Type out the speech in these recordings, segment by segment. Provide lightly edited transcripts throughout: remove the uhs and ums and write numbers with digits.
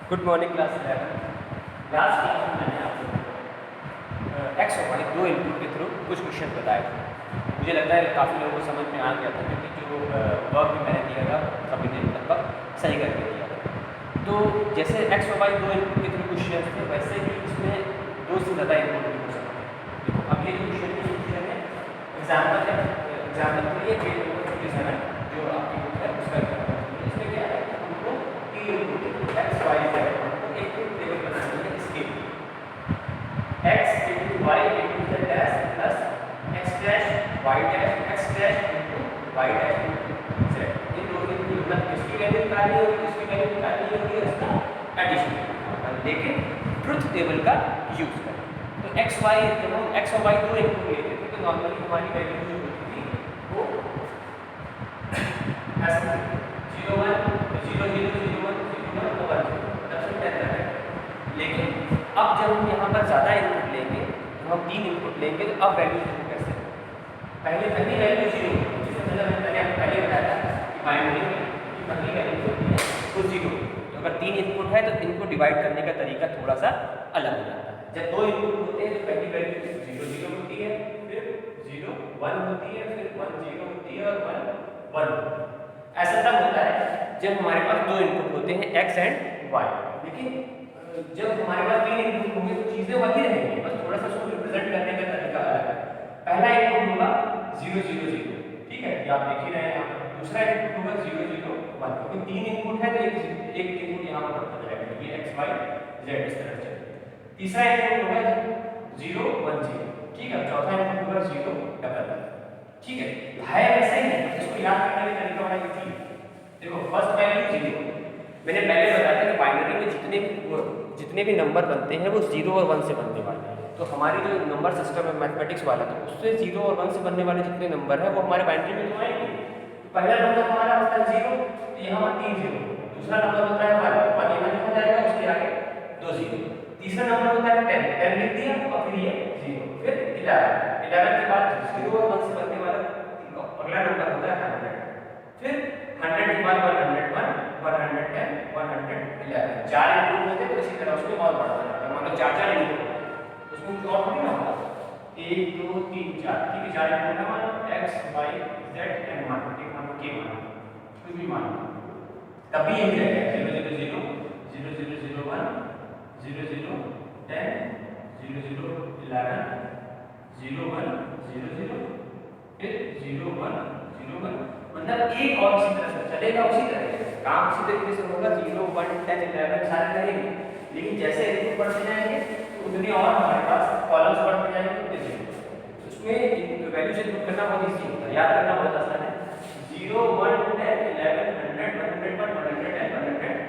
Good morning class 11। Last class में मैंने आपको एक्स और वाई दो इनपुट के थ्रू कुछ क्वेश्चन बताए थे। मुझे लगता है काफ़ी लोगों को समझ में आ गया था, क्योंकि जो वर्क भी मैंने दिया था सभी ने लगभग सही करके दिया था। तो जैसे एक्स और वाई दो इनपुट के थ्रू क्वेश्चन थे, वैसे ही इसमें दो से ज़्यादा इनपुट भी हो सकते हैं। देखो अब ये जो क्वेश्चन है एग्जाम्पल है, एग्जाम्पल के लिए पेज नंबर 57 जो आपकी बुक है उसका एग्जाम्पल। इसमें क्या है, हमको तीन इनपुट एक्स वाई जेड एक टेबल बनानी है। इसके x into y into z dash plus x dash y dash x dash into y dash into z। इन दोनों की मतलब इसकी वैल्यू निकालनी होगी, इसकी वैल्यू निकालनी होगी, इसका एडिशन करना, लेकिन ट्रुथ टेबल का यूज करें। तो x y जब हम x और y दो इनपुट लेते थे तो नॉर्मली हमारी वैल्यू जो होती थी वो ऐसे 0 1 0 0 0 1 0 1 1 मतलब 10 तक है। लेकिन अब जब हम यहाँ पर ज़्यादा इनपुट लेंगे, तो हम तीन इनपुट लेंगे, तो अब वैल्यू शुरू कैसे? पहले पहली वैल्यू 0, जिससे मैंने आपको पहले बताया था कि बाइनरी में पहली वैल्यू होती है वो 0। तो अगर तीन इनपुट है तो इनको डिवाइड करने का तरीका थोड़ा सा अलग हो जाता है। जब दो इनपुट होते हैं तो पहली वैल्यू 0 0 होती है, फिर 0 1 होती है, फिर 1 0 होती है और 1 1। ऐसा तब होता है जब हमारे पास दो इनपुट होते हैं x एंड y। लेकिन जब हमारे पास तीन इनपुट होंगे तो चीजें वही रहेंगी, बस थोड़ा सा उसको रिप्रेजेंट करने का तरीका अलग है। पहला इनपुट होगा 0 0 0, ठीक है, ये आप देख ही रहे हैं यहाँ पर। दूसरा इनपुट होगा 0 0 1, क्योंकि तीन इनपुट है तो एक इनपुट यहाँ पर बढ़ता जाएगा, ये x y z इस तरह चलेगा। तीसरा इनपुट होगा 0 1 0, ठीक है। चौथा इनपुट होगा 0 डबल, ठीक है वैसे ही है। इसको याद करने का तरीका बड़ा इजी है। देखो फर्स्ट वैल्यू 0, मैंने पहले बताया था कि बाइनरी में जितने भी नंबर बनते हैं वो 0 और 1 से बनने वाले हैं। तो हमारी जो नंबर सिस्टम है मैथमेटिक्स वाला, तो उससे 0 और 1 से बनने वाले जितने नंबर हैं वो हमारे बाइनरी में तो आएंगे। तो पहला नंबर हमारा होता है 0, तो यहाँ पर 3 0। दूसरा नंबर होता है 1 1 यहाँ लिखा जाएगा, उसके आगे 2 0। तीसरा नंबर होता है 10 10 लिख दिया और फिर ये 0, फिर 11 11 के बाद 0 और 1 से बनने वाला अगला नंबर होता है 100, फिर 100 के बाद 101 110 111। चार इनपुट होते हैं तो इसी तरह उसमें और बढ़ता जाता है। मतलब चार चार इनपुट उसमें कुछ और थोड़ी ना होगा, 1 2 3 4, ठीक है। चार इनपुट है हमारा x y z एंड 1, एक मान के मान कुछ भी मान तब भी यही रहेगा 0 0 0 0 0 0 1 0 0 10 0 0 11 0 1 0 0 फिर 0 1 0 1। मतलब एक और इसी तरह से चलेगा, उसी तरह काम उसी तरीके से होगा। 0 1 10 11 सारे रहेंगे, लेकिन जैसे इनपुट बढ़ते जाएंगे तो उतने और हमारे पास कॉलम्स बढ़ते जाएंगे, उतने तो उसमें वैल्यू से इनपुट करना बहुत ईजी होता है, याद करना बहुत आसान है। 0 1 10 11 100 101 110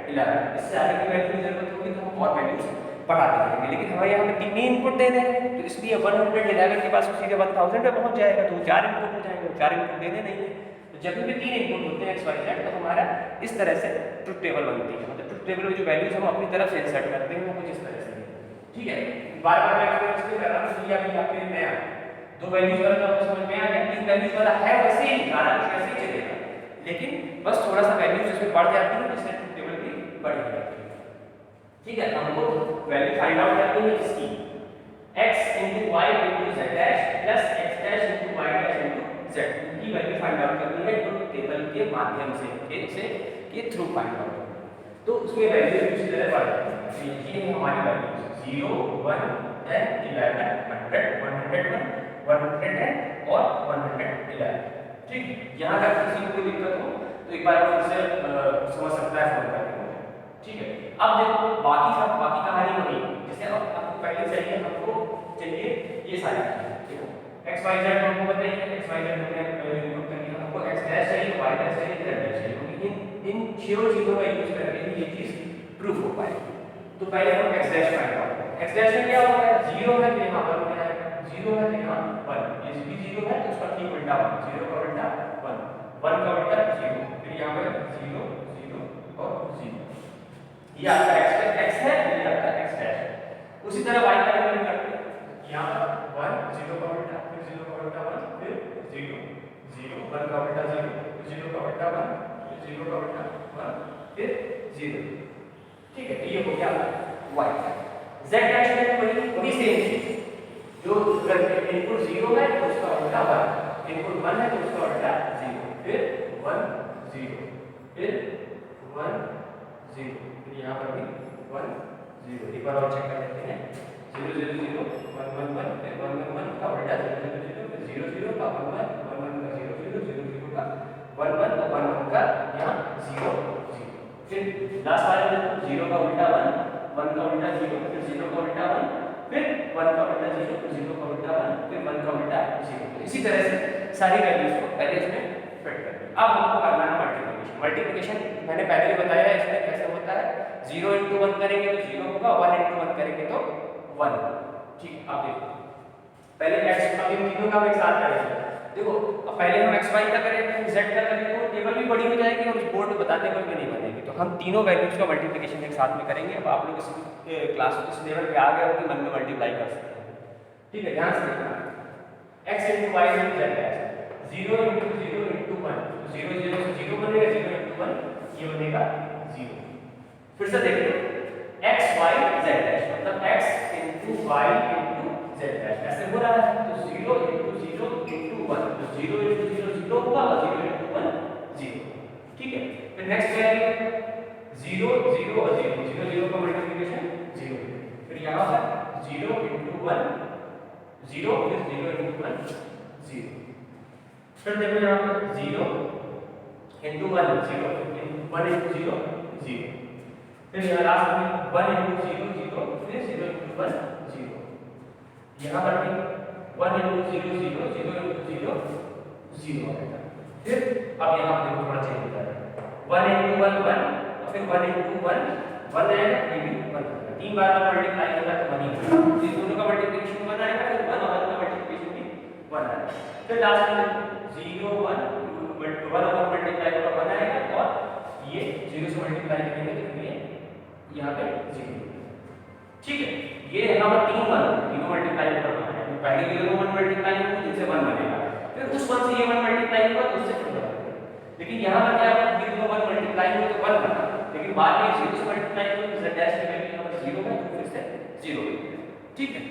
111, इससे आगे की वैल्यू की जरूरत होगी तो हम और वैल्यूज बढ़ाते जाएंगे। लेकिन हमारे यहाँ पे तीन ही इनपुट दे रहे हैं, तो इसलिए 111 के पास सीधे 1000 पे पहुंच जाएगा, तो चार इनपुट हो जाएंगे, चार इनपुट देने नहीं है। तो जब भी तीन इनपुट होते हैं x y z, तो हमारा इस तरह से ट्रुथ टेबल बनती है। मतलब ट्रुथ टेबल में जो वैल्यूज हम अपनी तरफ से इंसर्ट करते हैं वो कुछ इस तरह से, ठीक है। बार बार मैं आपको इसलिए कर रहा हूं कि अभी आपके लिए नया दो वैल्यूज वाला तो आपको समझ में आ गया, तीन वैल्यूज वाला है वैसे ही सारा कुछ वैसे ही चलेगा, लेकिन बस थोड़ा सा वैल्यूज इसमें बढ़ जाती है जिससे ट्रुथ टेबल भी बढ़ जाती है, ठीक है। हमको वैल्यू फाइंड आउट करनी है इसकी, x into y into z dash plus x dash into y dash into z की वैल्यू फाइंड आउट करनी है ट्रुथ टेबल के माध्यम से के थ्रू फाइंड आउट करनी है। तो उसमें वैल्यू इसी तरह बढ़ जाती है। ये है हमारी वैल्यू 0 1 10 11 100 101 110 और 111, ठीक। यहाँ तक किसी को कोई दिक्कत हो तो एक बार फिर से समझ सकता है फोन करके, ठीक है। अब देखो बाकी कहानी वही, जैसे अब आपको पहले चाहिए, हमको चाहिए ये सारी चीजें। देखो x y z हमको बताइए, x y z हमने इनपुट करनी है, हमको x डैश चाहिए, y डैश चाहिए, z डैश चाहिए, क्योंकि इन छह चीजों का यूज करके ही ये चीज प्रूफ हो पाएगी। तो पहले हम x डैश फाइंड आउट करें। x डैश में क्या होगा, 0 है तो यहाँ 1 हो जाएगा, 0 है तो यहाँ 1, ये भी 0 है तो उसका ठीक उल्टा 1, 0 का उल्टा 1, 1 का उल्टा 0, फिर यहाँ पर 0 0 और 0। ये आपका x है, ये आपका x डैश है। उसी तरह y का भी करते हैं, यहाँ पर 1 0 का उल्टा, फिर 0 का उल्टा 1, फिर 0 0 1 का उल्टा 0, फिर 0 का उल्टा 1, फिर 0 का उल्टा 1, फिर 0, ठीक है, तो ये हो गया y। z डैश में वही सेम चीज, जो इनपुट 0 है तो उसका उल्टा 1, इनपुट 1 है तो उसका उल्टा 0, फिर 1 0, फिर 1 0, फिर यहाँ पर भी 1 0। एक बार और चेक कर लेते हैं, 0 0 0 1 1 1, फिर 1 1 1 का उल्टा 0 0 0, फिर 0 0 का 1 1 1 1 का 0 0 0 0 का 1 1 1 1 का यहाँ 0 0, फिर लास्ट वाले में 0 का उल्टा 1 1 का उल्टा 0, फिर 0 का उल्टा 1, फिर 1 का उल्टा 0, फिर 0 का उल्टा 1, फिर 1 का उल्टा 0। तो इसी तरह से सारी वैल्यूज को पहले इसमें फिट कर दिया। अब हमको करना है मल्टीप्लिकेशन। मल्टीप्लिकेशन मैंने पहले भी बताया इसमें कैसे होता है, 0 × 1 करेंगे तो 0 होगा, 1 × 1 करेंगे तो 1। ठीक, आप देखो पहले x, अब इन तीनों का हम एक साथ करेंगे। देखो अब पहले हम x y का करें, फिर z का करें, तो टेबल भी बड़ी हो जाएगी और उस बोर्ड में बताते हुए भी नहीं बनेगी। तो हम तीनों वैल्यूज का मल्टीप्लिकेशन एक साथ में करेंगे। अब आप लोग इस क्लास इस लेवल पे आ गए हो कि मन में मल्टीप्लाई कर सकते हैं। ठीक है, ध्यान से देखना, x × y × z है 0 × 0 × 1, तो 0 0 से 0 बनेगा, 0 × 1 ये बनेगा 0। फिर से देखिए x y z डैश मतलब x × y × z डैश ऐसे हो रहा है, तो 0 × 0 × 1, तो 0 × 0 0 होगा और 0 × 1 0। ठीक है, फिर नेक्स्ट वैल्यू 0 0 और 0 0 0 का मल्टीप्लिकेशन 0, फिर यहाँ पर 0 × 1 0, फिर 0 × 1 0, फिर देखो यहाँ पर 0 × 1 0, 1 × 0 0, फिर यहाँ लास्ट में 1 × 0 0, फिर 0 × 1 0, यहाँ पर भी 1 × 0 0 0 × 0 0 आएगा। फिर अब यहाँ पर देखो थोड़ा चेंज होता है, 1 × 1 1 और फिर 1 × 1 1 आएगा, ये भी 1 आएगा, 3 बार का मल्टीप्लाई होगा तो 1 ही होगा। तो ये दोनों का मल्टीप्लिकेशन 1 आएगा, फिर 1 और 1 का मल्टीप्लिकेशन भी 1 आएगा। फिर लास्ट में 0 1 1 और मल्टीप्लाई होगा 1 आएगा, और ये 0 से मल्टीप्लाई करेंगे तो ये यहाँ पे 0। ठीक है, ये यहाँ पर 3 1 तीनों मल्टीप्लाई करना है, तो पहले के दोनों 1 मल्टीप्लाई होगा जिससे 1 बनेगा, फिर उस 1 से ये 1 मल्टीप्लाई होगा तो उससे फिर 1 बनेगा। लेकिन यहाँ पर क्या है, ये दोनों 1 मल्टीप्लाई हुए तो 1 बना, लेकिन बाद में 0 से मल्टीप्लाई हुए तो z डैश की वैल्यू यहाँ पर 0 है तो फिर से 0 है। ठीक है,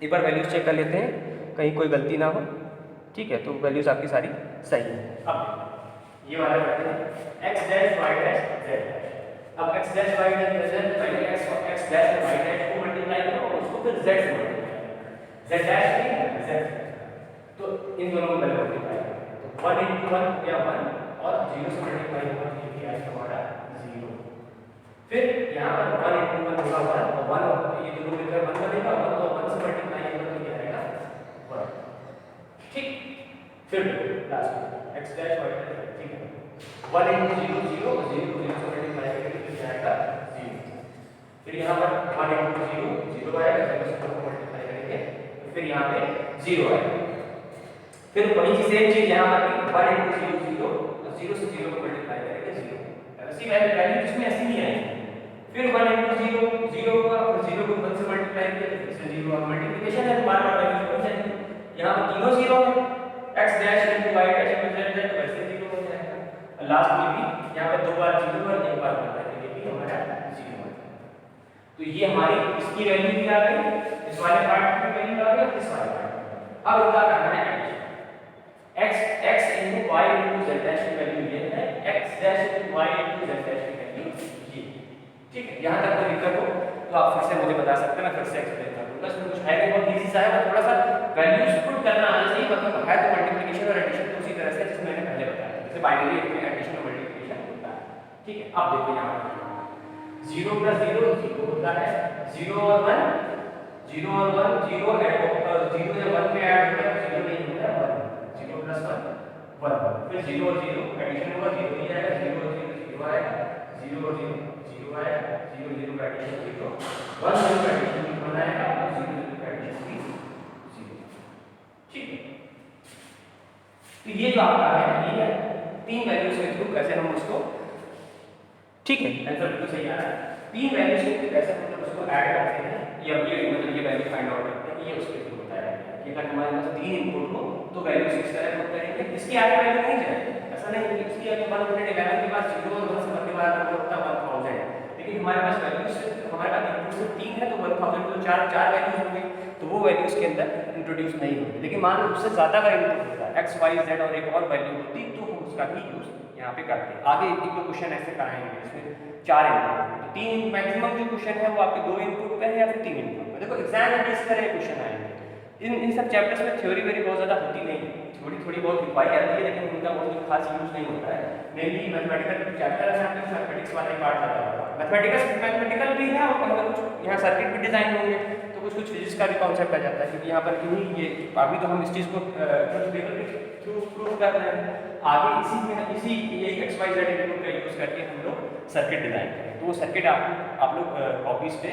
एक बार वैल्यूज चेक कर लेते हैं कहीं कोई गलती ना हो। ठीक है, तो वैल्यूज आपकी सारी सही है। अब ये वाला करते हैं x dash y dash z dash. अब x dash y dash z, पहले x डैश y डैश को मल्टीप्लाई करो और उसको फिर z से मल्टीप्लाई करो, z डैश नहीं z, तो इन दोनों को पहले मल्टीप्लाई करो, तो 1 × 1 या 1 और 0 से मल्टीप्लाई होगा तो ये भी आएगा हमारा 0। फिर यहाँ पर 1 × 1 होगा 1 और 1 और ये दोनों मिलकर 1 बनेगा, 1 और 1 से मल्टीप्लाई होगा तो ये आएगा 1। ठीक, फिर लास्ट में x डैश y डैश, ठीक है, 1 × 0 0 और 0 0 से मल्टीप्लाई करेंगे तो आएगा 0। फिर यहाँ पर 1 × 0 0 आएगा, 0 से मल्टीप्लाई करेंगे तो फिर यहाँ पे 0 आएगा। फिर वही सेम चीज यहाँ पर 1 × 0 0 और 0 से 0 को मल्टीप्लाई करेंगे 0, ऐसी वैल्यू इसमें ऐसी नहीं आएगी। फिर 1 × 0 0 होगा, फिर 0 को 1 से मल्टीप्लाई किया तो फिर से 0 और मल्टीप्लिकेशन है, बार बार वैल्यू बन जाएगी। यहाँ पर तीनों 0 है, x dash × y dash × z dash वैसे 0 हो जाएगा, लास्ट में भी यहाँ पर 2 बार 0 और 1 बार बनता है, ये भी हमारा 0 हो जाएगा। तो ये हमारी इसकी वैल्यू भी आ गई, इस वाले पार्ट की वैल्यू आ गई, इस वाले पार्ट। अब इनका करना है addition, x × y × z dash की वैल्यू ये है, x dash × y × z dash की वैल्यू ये। ठीक है, यहाँ तक कोई दिक्कत हो तो आप फिर से मुझे बता सकते हैं, मैं फिर से एक्सप्लेन कर दूंगा। इसमें कुछ है नहीं, बहुत इजी सा है, थोड़ा सा वैल्यूज पुट करना आना चाहिए, मतलब है तो मल्टीप्लिकेशन और एडिशन तो उसी तरह से जैसे मैंने पहले बताया, जैसे बाइनरी में एडिशन और मल्टीप्लिकेशन होता है। ठीक है, अब देखिए यहाँ पर 0 + 0 0 होता है, 0 और 1 0 और 1 0 ऐड 0 या 1 में ऐड होता है, 0 नहीं होता है 1, 0 + 1 1, फिर 0 और 0 एडिशन होगा, 0 नहीं आएगा, 0 और 0 0 आएगा, 0 और 0 0 आएगा, 0 0 का एडिशन 0, 1 0 का एडिशन 1 आएगा और 0 0 का एडिशन 0। ठीक है, तो ये जो आपका है ये तीन वैल्यूज के थ्रू कैसे हम उसको, ठीक है आंसर बिल्कुल सही आ रहा है, तीन वैल्यूज के थ्रू कैसे हम उसको ऐड करते हैं, या ये मतलब ये वैल्यू फाइंड आउट करते हैं, ये उसके थ्रू बताया है कि अगर हमारे पास तीन इनपुट हो तो वैल्यूज किस तरह पुट करेंगे, इसकी आगे वैल्यू नहीं जाएगी, ऐसा नहीं कि इसकी अगर 111 के बाद 0 और 1 से मल्टीप्लाई करना होता है 1000, लेकिन हमारे पास वैल्यूज हमारे पास इनपुट सिर्फ 3 है, तो 1000 तो चार वैल्यूज होंगे, तो वो वैल्यूज के अंदर इंट्रोड्यूस नहीं होंगे। लेकिन मान लो उससे ज़्यादा का इनपुट होता है x y z और एक और वैल्यू होती, तो हम उसका भी यूज़ यहाँ पे करते हैं। आगे एक दो क्वेश्चन ऐसे कराएंगे इसमें 4 इनपुट, तो 3 मैक्सिमम जो क्वेश्चन है वो आपके 2 इनपुट पे है या फिर 3 इनपुट पे। देखो एग्जाम में इस तरह क्वेश्चन आएंगे। इन सब चैप्टर्स में थ्योरी वेरी बहुत ज़्यादा होती नहीं है, थोड़ी बहुत लिखवाई जाती है, लेकिन उनका बहुत खास यूज़ नहीं होता है। मेनली मैथमेटिकल चैप्टर है, मैथमेटिक्स वाला पार्ट ज़्यादा होता है। मैथमेटिकल भी है और कहीं ना कुछ यहाँ सर्किट भी डिजाइन होंगे, तो कुछ फिजिक्स का भी कॉन्सेप्ट आ जाता है, क्योंकि यहाँ पर इन्हीं ये अभी तो हम इस चीज़ को प्रूव कर रहे हैं। आगे इसी ये XYZ इनपुट का यूज़ करके हम लोग सर्किट डिजाइन करें, तो वो सर्किट आप लोग कॉपीज पे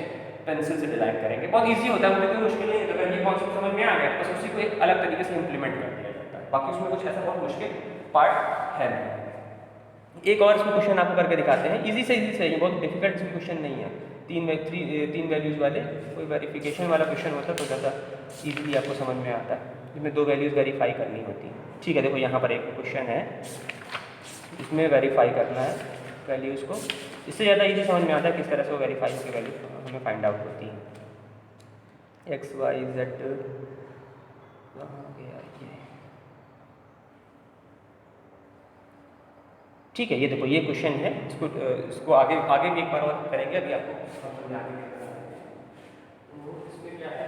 पेंसिल से डिजाइन करेंगे। बहुत इजी होता है, मुझे कोई मुश्किल नहीं है। अगर ये कॉन्सेप्ट समझ में आ गया तो बस उसी को एक अलग तरीके से इंप्लीमेंट कर दिया जाता है, बाकी उसमें कुछ ऐसा बहुत मुश्किल पार्ट है नहीं। एक और इसमें क्वेश्चन आपको करके दिखाते हैं, इजी से है, बहुत डिफिकल्ट इसमें क्वेश्चन नहीं है। तीन वैल्यूज वाले कोई वेरिफिकेशन वाला क्वेश्चन होता तो ज़्यादा ईजिली आपको समझ में आता है, जिसमें 2 वैल्यूज़ वेरीफाई करनी होती है। ठीक है, देखो यहाँ पर एक क्वेश्चन है, इसमें वेरीफाई करना है वैल्यूज़ को। इससे ज़्यादा इजी समझ में आता है किस तरह से वो वेरीफाई होकर वैल्यू हमें फाइंड आउट होती है। एक्स वाई जेड कहाँ गया ये? ठीक है, ये देखो ये क्वेश्चन है, इसको आगे भी एक बार और करेंगे, अभी आपको तो इसमें क्या है,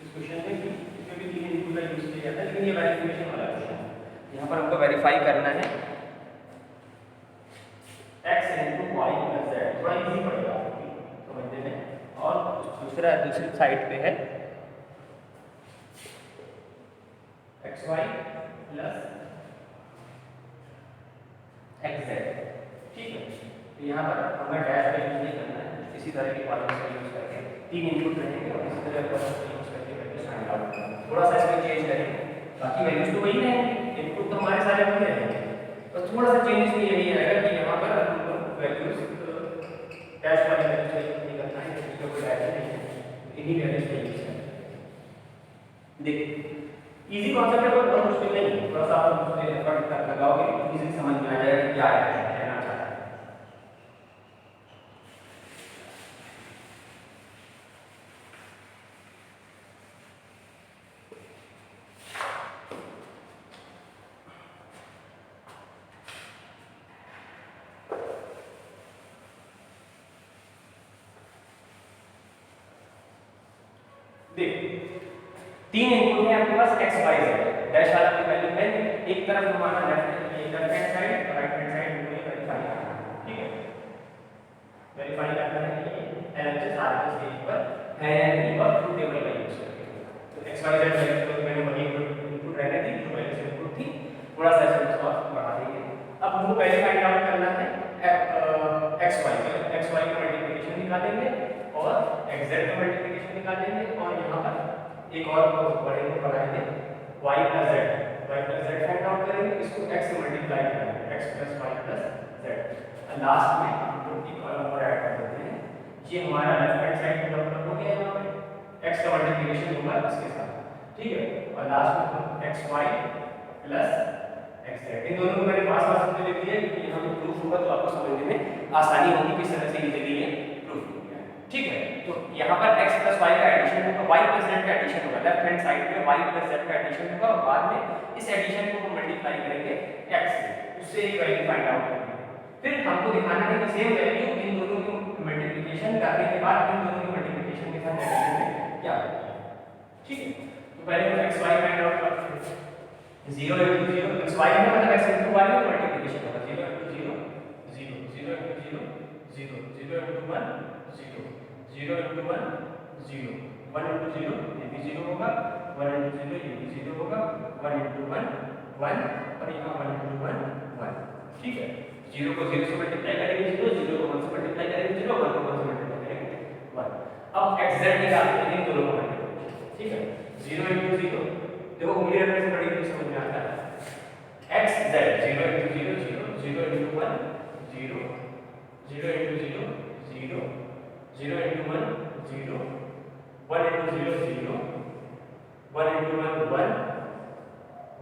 इस क्वेश्चन में इसमें भी 3 इनपुट का यूज़ किया जाता है, लेकिन ये वेरिफिकेशन वाला क्वेश्चन है। यहाँ पर हमको वेरीफाई करना है x into y plus z, थोड़ा इजी पड़ेगा समझने में। और दूसरी साइड पे है xy plus xz। ठीक है, तो यहाँ पर हमें डैश का यूज नहीं करना है, इसी तरह के कॉलम्स का यूज करके 3 इनपुट रहेंगे और इसी तरह कॉलम्स का यूज करके वैल्यूज फाइंड आउट करना है। थोड़ा सा इसमें चेंज करेंगे, बाकी वैल्यूज तो वही रहेंगे, इनपुट तो हमारे सारे वही रहेंगे, बस थोड़ा सा चेंज इसमें यही आएगा कि यहाँ पर वैल्यूज डैश वाली वैल्यूज का यूज नहीं करना है, इसका कोई डैश नहीं है, इन्हीं वैल्यूज का यूज करना है। देखिए इजी कॉन्सेप्ट है, बहुत मुश्किल नहीं है, थोड़ा सा आप उसमें एफर्ट लगाओगे तो इजीली समझ में आ जाएगा क्या है कहना चाहता है। देख 3 इनपुट है आपके पास x y z, डैश वाला की वैल्यू है, एक तरफ हमारा लेफ्ट हैंड साइड और राइट हैंड साइड दोनों वेरीफाई करना है। ठीक है, वेरीफाई करना है कि एलएचएस आरएचएस स्टेज पर है या नहीं, और ट्रू टेबल का यूज करके। तो x y z वैल्यू को मैंने वही इनपुट रहने दी जो पहले से इनपुट थी, थोड़ा सा इसको बढ़ा देंगे। अब हमको पहले फाइंड आउट करना है x y का मल्टीप्लिकेशन निकालेंगे और x z का मल्टीप्लिकेशन निकालेंगे, और यहाँ पर एक और बढ़ाएंगे y plus z find out करेंगे, इसको x से मल्टीप्लाई करेंगे, x plus y plus z, और लास्ट में हम एक और ऐड कर देते हैं। ये हमारा लेफ्ट हैंड साइड डेवलप हो गया, यहाँ पे x का मल्टीप्लिकेशन होगा इसके साथ। ठीक है, और लास्ट में हम xy plus xz, इन दोनों को मैंने पास में लिख दिया क्योंकि यहाँ पे प्रूफ होगा तो आपको समझने में आसानी होगी किस तरह से इजीली ये प्रूफ हो गया। ठीक है, तो यहाँ पर x plus y का एडिशन होगा, y plus z का एडिशन होगा, लेफ्ट हैंड साइड में y plus z का एडिशन होगा, और बाद में इस एडिशन को हम मल्टीप्लाई करेंगे x से, उससे एक वैल्यू फाइंड आउट करेंगे। फिर हमको दिखाना है कि सेम वैल्यू इन दोनों की मल्टीप्लिकेशन करने के बाद इन दोनों की मल्टीप्लिकेशन के साथ एडिशन में क्या होगा। ठीक है, तो पहले हम xy फाइंड आउट करते हैं। 0 into 0 xy का मतलब x into y का मल्टीप्लिकेशन होगा, 0 into 0 0 0 into 0 0 0 into 1 0 0 into 1 0 1 into 0 ये भी 0 होगा, 1 into 0 ये भी 0 होगा, 1 into 1 1 और यहाँ 1 into 1 1। ठीक है, 0 को 0 से मल्टीप्लाई करेंगे 0, 0 को 1 से मल्टीप्लाई करेंगे 0, 1 को 1 से मल्टीप्लाई करेंगे 1। अब xz निकालते हैं इन दोनों को मल्टीप्लाई। ठीक है, 0 into 0 देखो उंगली रखने से बड़ी चीज समझ में आता है, xz 0 into 0 0 0 into 1 0 0 into 0 0 0 into 1 0 1 into 0 0 1 into 1 1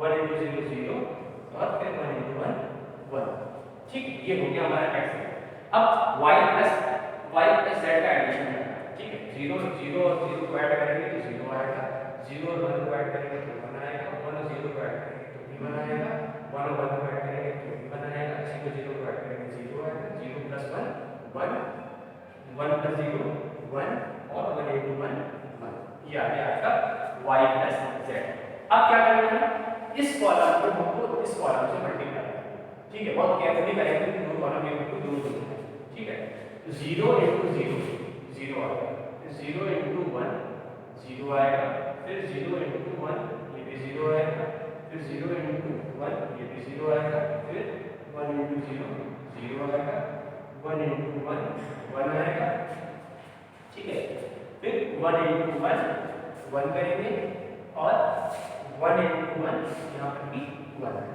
1 into 0 0 और फिर 1 into 1 1। ठीक, ये हो गया हमारा x। अब y प्लस z का एडिशन है, ठीक है। 0 0 और 0 को ऐड करेंगे तो 0 आएगा, 0 और 1 को ऐड करेंगे तो 1 आएगा, 1 और 0 को ऐड करेंगे तो भी 1 आएगा, 1 और 1 को ऐड करेंगे तो भी 1 आएगा, 0 0 को ऐड करेंगे 0 आएगा, 0 प्लस 1 1, 1 प्लस 0 1 और 1 into 1 1, ये आ गया आपका y प्लस z। अब क्या करना है, इस कॉलम को हमको इस कॉलम से मल्टीप्लाई करना है, ठीक है। बहुत केयरफुली करेंगे कि दो कॉलम में हमको दूर दूर है, ठीक है। 0 into 0 0 आएगा, फिर 0 into 1 0 आएगा, फिर 0 into 1 ये भी 0 आएगा, फिर 0 into 1 ये भी 0 आएगा, फिर 1 into 0 0 आएगा, 1 into 1 1 आएगा, ठीक है। फिर 1 into 1 1 करेंगे और 1 into 1 यहाँ पर भी 1 है,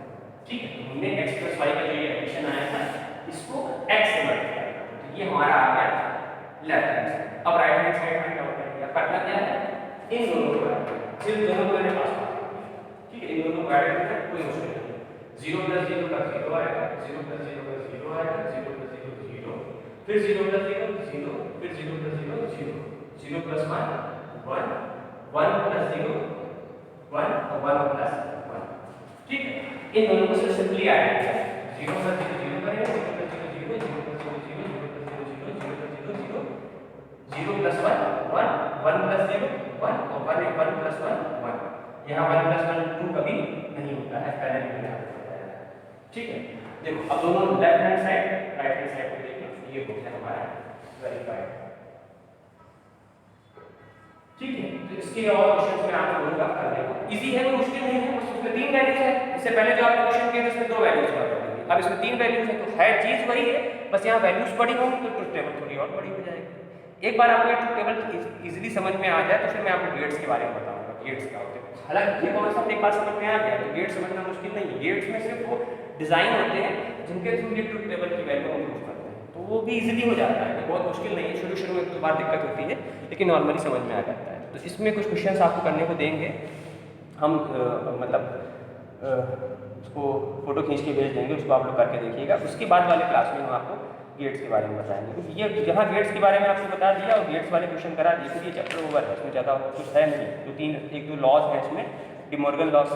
ठीक है। तो हमने x plus y का जो ये एडिशन आया था इसको x से मल्टीप्लाई कर दिया, तो ये हमारा आ गया लेफ्ट हैंड साइड। अब राइट हैंड साइड में क्या होता है, करना क्या है, इन दोनों को ऐड करना, सिर्फ दोनों को मैंने पास किया, ठीक है। इन दोनों को ऐड करना कोई मुश्किल नहीं, 0 प्लस 0 का 0 आएगा, 0 प्लस 0 का 0 आएगा, 0 प्लस 0 0, फिर 0 प्लस 0 0, फिर 0 प्लस 0 0, 0 प्लस 1 1, 1 प्लस 0 1 और 1 प्लस 1, ठीक है। इन दोनों को सिंपली ऐड करें, 0 प्लस 0 0 करेंगे, 0 plus 0 0 0 plus 0 0 0 plus 0 0 0 plus 0 0, 0 plus 1 1, 1 plus 0 1 और 1 1 प्लस 1 1। यहाँ 1 प्लस 1 2 कभी नहीं होता है, पहले भी नहीं होता है, ठीक है। देखो अब दोनों left hand side right hand side को देखो, ये हो गया हमारा वेरीफाइड, ठीक है। तो इसके और क्वेश्चन में आपको बोलूंगा करने को, इजी है, कोई मुश्किल नहीं है, बस उसमें 3 वैल्यूज है। इससे पहले जो आपने क्वेश्चन किया था उसमें 2 वैल्यूज हुआ करती थी, अब इसमें 3 वैल्यूज है, तो है चीज वही है, बस यहाँ वैल्यूज बड़ी होंगी तो ट्रुथ टेबल थोड़ी और बड़ी हो जाएगी। एक बार आपको ये ट्रुथ टेबल इजीली समझ में आ जाए तो फिर मैं आपको गेट्स के बारे में बताऊंगा, गेट्स क्या होते हैं। हालांकि ये कॉन्सेप्ट एक बार समझ में आ गया तो गेट समझना मुश्किल नहीं है। गेट्स में सिर्फ वो डिजाइन होते हैं जिनके थ्रू ये ट्रुथ टेबल की वैल्यू हम प्रूव करते हैं, तो वो भी इजीली हो जाता है, बहुत मुश्किल नहीं है। शुरू में 1-2 बार दिक्कत होती है लेकिन नॉर्मली समझ में आ जाता है। तो इसमें कुछ क्वेश्चंस आपको करने को देंगे हम, उसको फोटो खींच के भेज देंगे, उसको आप लोग करके देखिएगा। उसके बाद वाले क्लास में हम आपको गेट्स के बारे में बताएंगे, क्योंकि ये जहाँ गेट्स के बारे में आपको बता दिया और गेट्स वाले क्वेश्चन करा दिए, फिर ये चैप्टर ओवर है, उसमें ज़्यादा कुछ है नहीं। 1-2 लॉज हैं इसमें, डिमॉर्गन लॉज,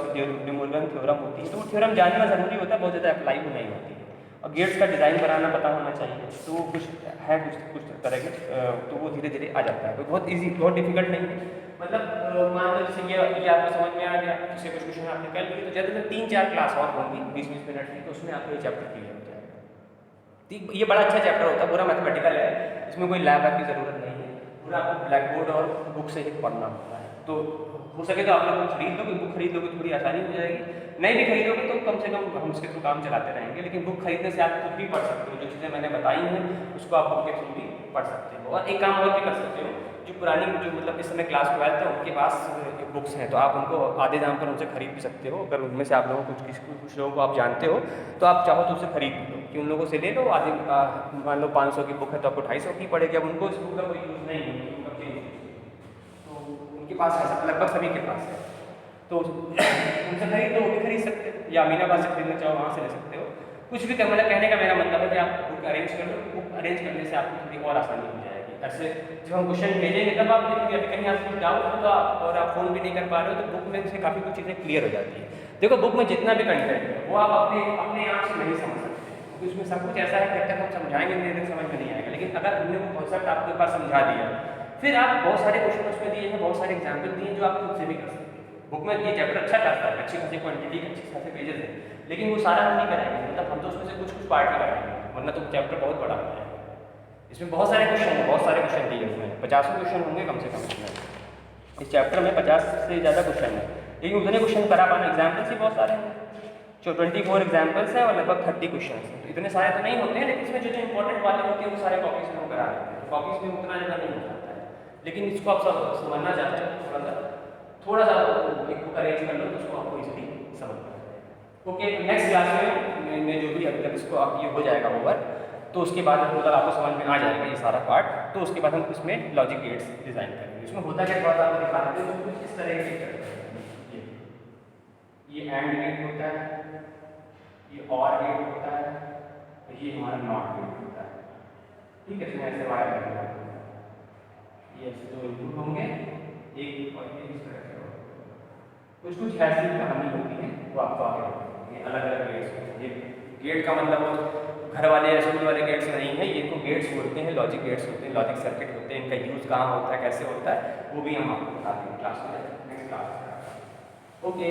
डिमॉर्गन थ्योरम होती है, तो वो थ्योरम जानना ज़रूरी होता है, बहुत ज़्यादा अप्लाई भी नहीं होती है। और गेट्स का डिज़ाइन बनाना पता होना चाहिए, तो कुछ है कुछ तरह के, तो वो धीरे धीरे आ जाता है, बहुत ईजी, बहुत डिफिकल्ट नहीं है। मतलब मान लो जैसे ये आपको समझ में आ गया, इससे कुछ क्वेश्चन आपने कर लिए, तो ज़्यादा से 3-4 क्लास और होंगी 20-20 मिनट की, तो उसमें आपको ये चैप्टर क्लियर हो जाएगा। ये बड़ा अच्छा चैप्टर होता है, पूरा मैथमेटिकल है, इसमें कोई लैब की ज़रूरत नहीं है, पूरा आपको ब्लैक बोर्ड और बुक से ही पढ़ना होता है। तो हो सके तो आप लोग बुक खरीद लोगे थोड़ी आसानी हो जाएगी, नहीं भी खरीदोगे तो कम से कम हम उसके थ्रू काम चलाते रहेंगे, लेकिन बुक खरीदने से आप खुद भी पढ़ सकते हो, जो चीज़ें मैंने बताई हैं उसको आप बुक के थ्रू भी पढ़ सकते हो। और एक काम और भी कर सकते हो, जो पुरानी जो मतलब इस समय क्लास 12 है उनके पास बुक्स हैं, तो आप उनको आधे दाम पर उनसे खरीद भी सकते हो। अगर उनमें से आप लोगों को कुछ लोगों को आप जानते हो तो आप चाहो तो उसे खरीद लो, कि उन लोगों से ले लो। आधे मान लो 500 की बुक है तो आपको 250 की पड़ेगी, अब उनको इस बुक का कोई यूज़ नहीं है, तो उनके पास है, लगभग सभी के पास है, तो उनसे खरीद लो, वो भी खरीद सकते हो, या अमीनाबाद से खरीदना चाहो वहाँ से ले सकते हो। कुछ भी कर, मतलब कहने का मेरा मतलब है कि आप बुक अरेंज कर लो, बुक अरेंज करने से आपको थोड़ी और आसानी हो जाएगी। ऐसे जब हम क्वेश्चन भेजेंगे तब आप देखेंगे, अभी कहीं आपको डाउट हो तो और आप फ़ोन भी नहीं कर पा रहे हो तो बुक में से काफ़ी कुछ चीज़ें क्लियर हो जाती है। देखो बुक में जितना भी कंटेंट है वो आप अपने आप से नहीं समझ सकते, क्योंकि उसमें सब कुछ ऐसा है कि जब तक हम समझाएंगे नहीं तक समझ में नहीं आएगा। लेकिन अगर हमने वो कॉन्सेप्ट आपको एक बार समझा दिया, फिर आप बहुत सारे क्वेश्चन उसमें दिए हैं, बहुत सारे एग्जाम्पल दिए जो आप खुद से भी कर सकते हैं। बुक में ये चैप्टर अच्छा करता है, अच्छी खासी क्वांटिटी, अच्छे खासे पेजेस है, लेकिन वो सारा हम नहीं कराएंगे, मतलब हम तो उसमें से कुछ पार्ट ही कराएंगे, वरना तो चैप्टर बहुत बड़ा हो जाएगा। इसमें बहुत सारे क्वेश्चन हैं, बहुत सारे क्वेश्चन दिए हुए हैं, 50 क्वेश्चन होंगे कम से कम इसमें। इस चैप्टर में 50 से ज़्यादा क्वेश्चन है, लेकिन उतने क्वेश्चन करा पाना, एग्जाम्पल्स ही बहुत सारे हैं, जो 24 एग्जाम्पल्स हैं और लगभग 30 क्वेश्चन हैं, तो इतने सारे तो नहीं होते हैं, लेकिन इसमें जो इंपॉर्टेंट बातें होती हैं वो सारे कॉपीज में हम करा लेते हैं। कॉपीज में उतना ज़्यादा नहीं हो जाता है, लेकिन इसको आप समझना चाहते हैं थोड़ा सा एक बुक अरेंज कर लो तो उसको आपको इजीली समझ में आ जाएगा। ओके, नेक्स्ट क्लास में जो भी अभी तक इसको आप ये हो जाएगा ओवर, तो उसके बाद मतलब आपको समझ में आ जाएगा ये सारा पार्ट, तो उसके बाद हम इसमें लॉजिक गेट्स डिज़ाइन करेंगे। इसमें होता क्या, थोड़ा सा आपको दिखा देते हैं, कुछ इस तरह के ये एंड गेट होता है, ये और गेट होता है, और ये हमारा नॉट गेट होता है। ठीक है, तो मैं ऐसे वायर कर दूँगा, ये ऐसे दो इनपुट होंगे, एक और ये इस तरह से होगा। कुछ ऐसी कहानी होती है वो आपको आगे बताऊंगी। ये अलग अलग गेट्स होते हैं। ये गेट का मतलब घर वाले या स्कूल वाले गेट्स नहीं है, ये तो गेट्स बोलते हैं, लॉजिक गेट्स होते हैं, लॉजिक सर्किट होते हैं। इनका यूज़ कहाँ होता है, कैसे होता है, वो भी हम आपको बता देंगे क्लास में, नेक्स्ट क्लास में। ओके।